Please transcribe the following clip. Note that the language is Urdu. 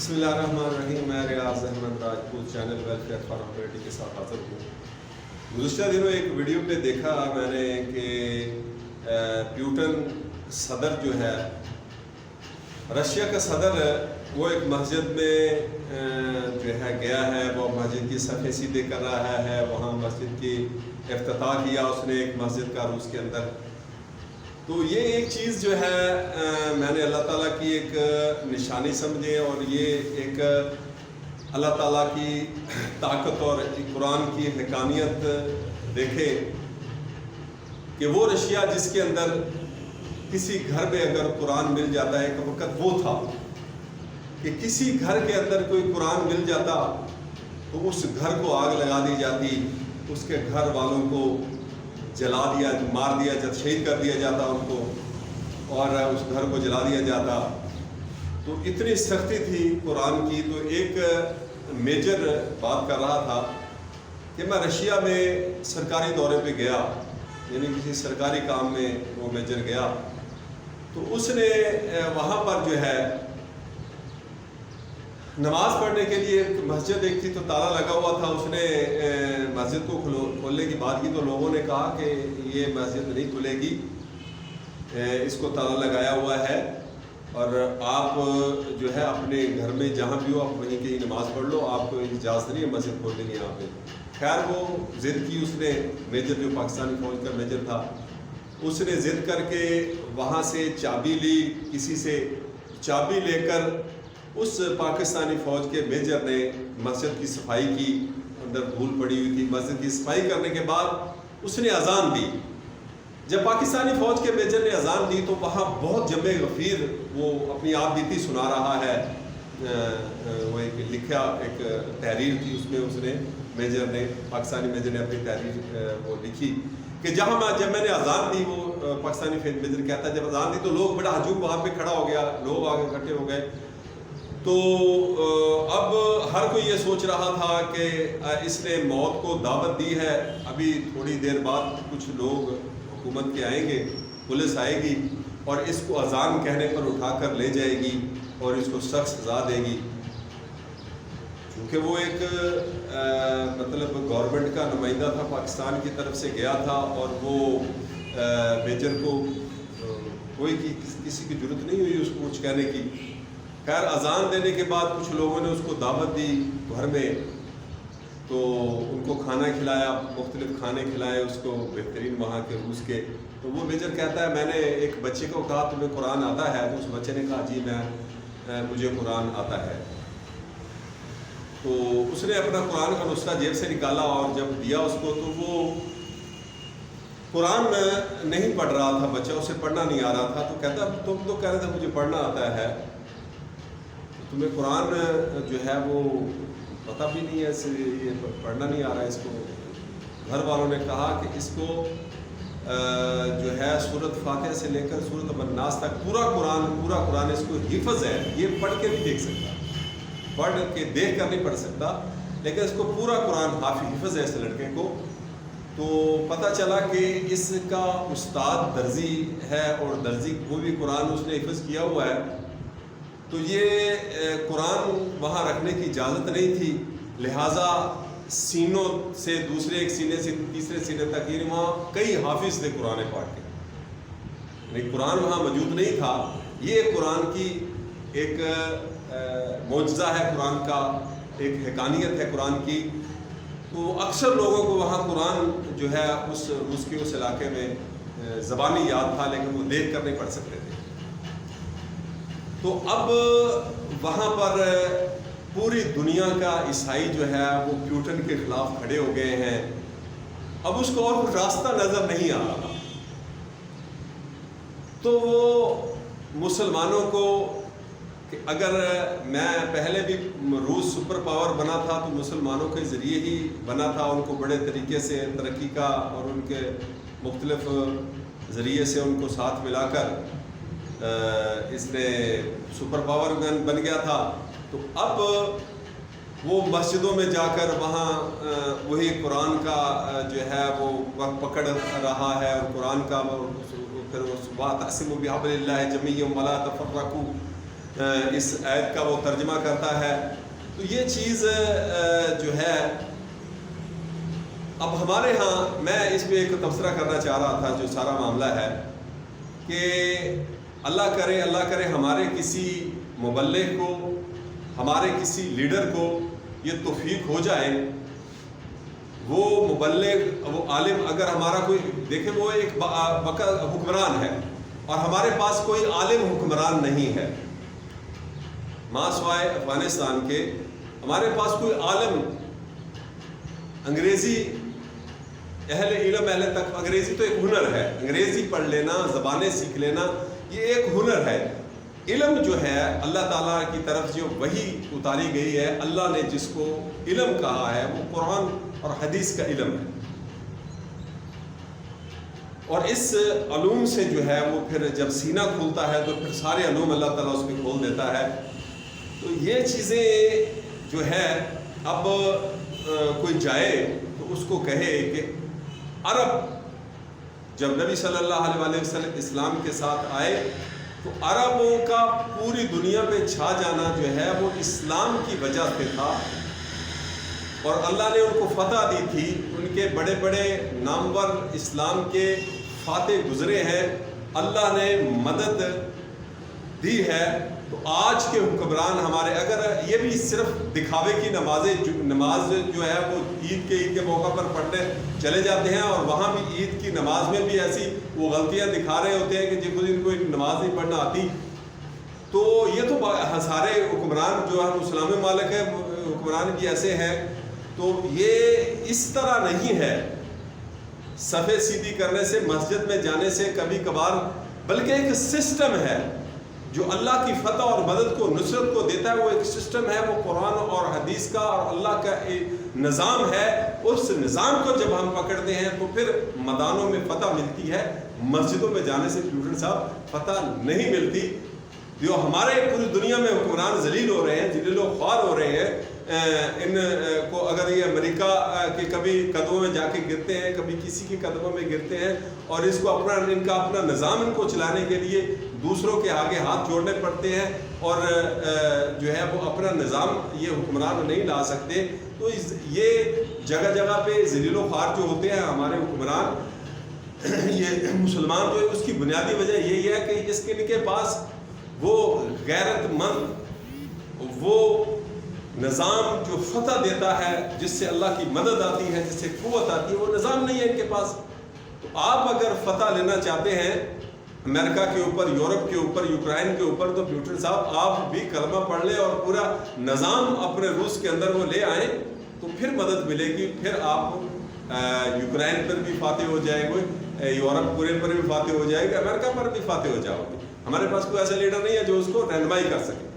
بسم اللہ الرحمن الرحیم. میں Riyaz Ahmed Rajput channel welfare for humanity کے ساتھ حاضر ہوں. گزشتہ دنوں ایک ویڈیو پہ دیکھا میں نے کہ پیوٹن صدر جو ہے، رشیا کا صدر، وہ ایک مسجد میں جو ہے گیا ہے. وہ مسجد کی صفیں سیدھے کر رہا ہے. وہاں مسجد کی افتتاح کیا اس نے ایک مسجد کا روس کے اندر. تو یہ ایک چیز جو ہے میں نے اللہ تعالیٰ کی ایک نشانی سمجھے، اور یہ ایک اللہ تعالیٰ کی طاقت اور قرآن کی حقانیت دیکھے کہ وہ رشیا جس کے اندر کسی گھر میں اگر قرآن مل جاتا ہے، ایک وقت وہ تھا کہ کسی گھر کے اندر کوئی قرآن مل جاتا تو اس گھر کو آگ لگا دی جاتی، اس کے گھر والوں کو جلا دیا، مار دیا جاتا، شہید کر دیا جاتا ان کو، اور اس گھر کو جلا دیا جاتا. تو اتنی سختی تھی قرآن کی. تو ایک میجر بات کر رہا تھا کہ میں رشیا میں سرکاری دورے پہ گیا، یعنی کسی سرکاری کام میں وہ میجر گیا. تو اس نے وہاں پر جو ہے نماز پڑھنے کے لیے ایک مسجد ایک تھی تو تالا لگا ہوا تھا. اس نے مسجد کو کھولنے کی بات کی تو لوگوں نے کہا کہ یہ مسجد نہیں کھلے گی، اس کو تالا لگایا ہوا ہے، اور آپ جو ہے اپنے گھر میں جہاں بھی ہو آپ وہیں کہیں نماز پڑھ لو، آپ کو اجازت نہیں ہے مسجد کھولنے کی یہاں پہ. خیر وہ ضد کی اس نے، میجر جو پاکستانی فوج کا میجر تھا، اس نے ضد کر کے وہاں سے چابی لی، کسی سے چابی لے کر اس پاکستانی فوج کے میجر نے مسجد کی صفائی کی. اندر دھول پڑی ہوئی تھی. مسجد کی صفائی کرنے کے بعد اس نے اذان دی. جب پاکستانی فوج کے میجر نے اذان دی تو وہاں بہت جمع غفیر وہ اپنی آپ بیتی سنا رہا ہے. وہ ایک لکھا ایک تحریر تھی، اس میں اس نے میجر نے، پاکستانی میجر نے اپنی تحریر وہ لکھی کہ جب میں نے اذان دی، وہ پاکستانی میجر کہتا ہے جب اذان دی تو لوگ بڑا ہجوم وہاں پہ کھڑا ہو گیا، لوگ آگے اکٹھے ہو گئے. تو اب ہر کوئی یہ سوچ رہا تھا کہ اس نے موت کو دعوت دی ہے، ابھی تھوڑی دیر بعد کچھ لوگ حکومت کے آئیں گے، پولیس آئے گی اور اس کو اذان کہنے پر اٹھا کر لے جائے گی اور اس کو سخت سزا دے گی. کیونکہ وہ ایک مطلب گورنمنٹ کا نمائندہ تھا، پاکستان کی طرف سے گیا تھا، اور وہ میجر کو کوئی کسی کی ضرورت نہیں ہوئی اس کو کچھ کہنے کی. خیر اذان دینے کے بعد کچھ لوگوں نے اس کو دعوت دی گھر میں، تو ان کو کھانا کھلایا، مختلف کھانے کھلائے اس کو، بہترین وہاں کے روس کے. تو وہ میجر کہتا ہے میں نے ایک بچے کو کہا تمہیں قرآن آتا ہے؟ تو اس بچے نے کہا جی مجھے قرآن آتا ہے. تو اس نے اپنا قرآن کا نسخہ جیب سے نکالا اور جب دیا اس کو تو وہ قرآن نہیں پڑھ رہا تھا بچہ، اسے پڑھنا نہیں آ رہا تھا. تو کہتا تم تو کہہ رہے تھے مجھے پڑھنا آتا ہے، تمہیں قرآن جو ہے وہ پتہ بھی نہیں ہے، یہ پڑھنا نہیں آ رہا ہے اس کو. گھر والوں نے کہا کہ اس کو جو ہے سورۃ فاتحہ سے لے کر سورۃ الناس تک پورا قرآن اس کو حفظ ہے. یہ پڑھ کے نہیں دیکھ سکتا، پڑھ کے دیکھ کر نہیں پڑھ سکتا، لیکن اس کو پورا قرآن حفظ ہے اس لڑکے کو. تو پتہ چلا کہ اس کا استاد درزی ہے، اور درزی کو بھی قرآن اس نے حفظ کیا ہوا ہے. تو یہ قرآن وہاں رکھنے کی اجازت نہیں تھی، لہٰذا سینوں سے دوسرے ایک سینے سے تیسرے سینے تک، یعنی وہاں کئی حافظ تھے قرآن پاک کے، یعنی قرآن وہاں موجود نہیں تھا. یہ قرآن کی ایک معجزہ ہے، قرآن کا ایک حقانیت ہے قرآن کی. تو اکثر لوگوں کو وہاں قرآن جو ہے اس کے اس علاقے میں زبانی یاد تھا، لیکن وہ دیکھ کر نہیں پڑھ سکتے تھے. تو اب وہاں پر پوری دنیا کا عیسائی جو ہے وہ پیوٹن کے خلاف کھڑے ہو گئے ہیں. اب اس کو اور کچھ راستہ نظر نہیں آ رہا. تو وہ مسلمانوں کو کہ اگر میں پہلے بھی روس سپر پاور بنا تھا تو مسلمانوں کے ذریعے ہی بنا تھا، ان کو بڑے طریقے سے ترقی کا اور ان کے مختلف ذریعے سے ان کو ساتھ ملا کر اس نے سپر پاور بن گیا تھا. تو اب وہ مسجدوں میں جا کر وہاں وہی قرآن کا جو ہے وہ پکڑ رہا ہے، اور قرآن کا پھر وہ وَاعْتَصِمُوا بِحَبْلِ اللَّهِ جَمِيعًا وَلَا تَفَرَّقُوا. اس آیت کا وہ ترجمہ کرتا ہے. تو یہ چیز جو ہے اب ہمارے ہاں، میں اس پہ ایک تبصرہ کرنا چاہ رہا تھا. جو سارا معاملہ ہے کہ اللہ کرے ہمارے کسی مبلغ کو، ہمارے کسی لیڈر کو یہ توفیق ہو جائے، وہ مبلغ، وہ عالم، اگر ہمارا کوئی دیکھیں وہ ایک حکمران ہے اور ہمارے پاس کوئی عالم حکمران نہیں ہے، ماں سوائے افغانستان کے ہمارے پاس کوئی عالم. انگریزی اہل علم تک، انگریزی تو ایک ہنر ہے، انگریزی پڑھ لینا، زبانیں سیکھ لینا یہ ایک ہنر ہے. علم جو ہے اللہ تعالیٰ کی طرف جو وحی اتاری گئی ہے، اللہ نے جس کو علم کہا ہے وہ قرآن اور حدیث کا علم ہے. اور اس علوم سے جو ہے وہ پھر جب سینہ کھلتا ہے تو پھر سارے علوم اللہ تعالیٰ اس میں کھول دیتا ہے. تو یہ چیزیں جو ہے اب کوئی جائے تو اس کو کہے کہ عرب جب نبی صلی اللہ علیہ وسلم اسلام کے ساتھ آئے تو عربوں کا پوری دنیا پہ چھا جانا جو ہے وہ اسلام کی وجہ سے تھا، اور اللہ نے ان کو فتح دی تھی. ان کے بڑے بڑے نامور اسلام کے فاتح گزرے ہیں، اللہ نے مدد دی ہے. تو آج کے حکمران ہمارے اگر یہ بھی صرف دکھاوے کی نماز جو ہے وہ عید کے موقع پر پڑھنے چلے جاتے ہیں، اور وہاں بھی عید کی نماز میں بھی ایسی وہ غلطیاں دکھا رہے ہوتے ہیں کہ جن کو نماز نہیں پڑھنا آتی. تو یہ تو سارے حکمران جو ہے اسلامی مالک ہے، حکمران بھی ایسے ہیں. تو یہ اس طرح نہیں ہے صفے سیدھی کرنے سے، مسجد میں جانے سے کبھی کبھار، بلکہ ایک سسٹم ہے جو اللہ کی فتح اور مدد کو، نصرت کو دیتا ہے. وہ ایک سسٹم ہے، وہ قرآن اور حدیث کا اور اللہ کا ایک نظام ہے. اس نظام کو جب ہم پکڑتے ہیں تو پھر میدانوں میں فتح ملتی ہے. مسجدوں میں جانے سے ٹیوٹر صاحب فتح نہیں ملتی. جو ہمارے پوری دنیا میں حکمران ذلیل ہو رہے ہیں، ذلیل و خوار ہو رہے ہیں. ان کو اگر یہ امریکہ کے کبھی قدموں میں جا کے گرتے ہیں، کبھی کسی کے قدموں میں گرتے ہیں، اور اس کو ان کا اپنا نظام ان کو چلانے کے لیے دوسروں کے آگے ہاتھ جوڑنے پڑتے ہیں، اور جو ہے وہ اپنا نظام یہ حکمران نہیں لا سکتے. تو یہ جگہ جگہ پہ ذلیل و خوار جو ہوتے ہیں ہمارے حکمران، یہ مسلمان جو ہے اس کی بنیادی وجہ یہی ہے کہ اس کے پاس وہ غیرت مند، وہ نظام جو فتح دیتا ہے، جس سے اللہ کی مدد آتی ہے، جس سے قوت آتی ہے، وہ نظام نہیں ہے ان کے پاس. تو آپ اگر فتح لینا چاہتے ہیں امریکہ کے اوپر، یورپ کے اوپر، یوکرائن کے اوپر، تو پیوٹر صاحب آپ بھی کلمہ پڑھ لیں اور پورا نظام اپنے روس کے اندر وہ لے آئیں، تو پھر مدد ملے گی. پھر آپ یوکرائن پر بھی فاتح ہو جائے گے، یورپ پورے پر بھی فاتح ہو جائے گا، امریکہ پر بھی فاتح ہو جاؤ گے. ہمارے پاس کوئی ایسا لیڈر نہیں ہے جو اس کو رہنمائی کر سکے.